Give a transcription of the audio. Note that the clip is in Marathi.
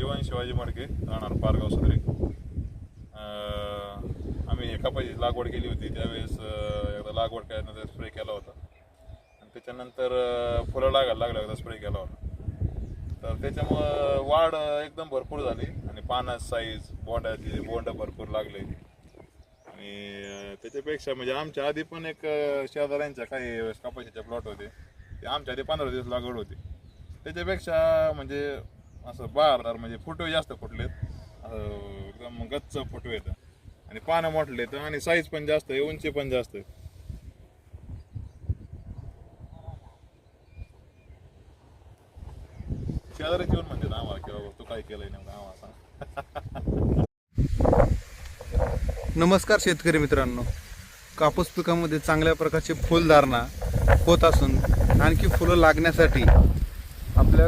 जीवन शिवाजी मडके राहणार पारगाव सदरे. आम्ही कपाशीची लागवड केली होती त्यावेळेस एकदा लागवड केल्यानंतर स्प्रे केला होता आणि त्याच्यानंतर फुलं लागायला लागल्या एकदा स्प्रे केला होता. तर त्याच्यामुळं वाढ एकदम भरपूर झाली आणि पानाची साईज बोंड भरपूर लागले. आणि त्याच्यापेक्षा म्हणजे आमच्या आधी पण एक शेजाऱ्यांच्या काही कपाशीचे प्लॉट होते ते आमच्या आधी 15 दिवस लागवड होती. त्याच्यापेक्षा म्हणजे असं बहारदार म्हणजे फुटवे जास्त फुटलेत, एकदम गच्च फुटवे येतं आणि पानं मोठलेत आणि साईज पण जास्त आहे, उंची पण जास्त आहे. शेजारी येऊन म्हणते आम्हाला की बाबा तू काय केलंय नेमकं आम्हाला सांग. नमस्कार शेतकरी मित्रांनो, कापूस पिकामध्ये चांगल्या प्रकारची फुलधारणा होत असून आणखी फुलं लागण्यासाठी आपल्या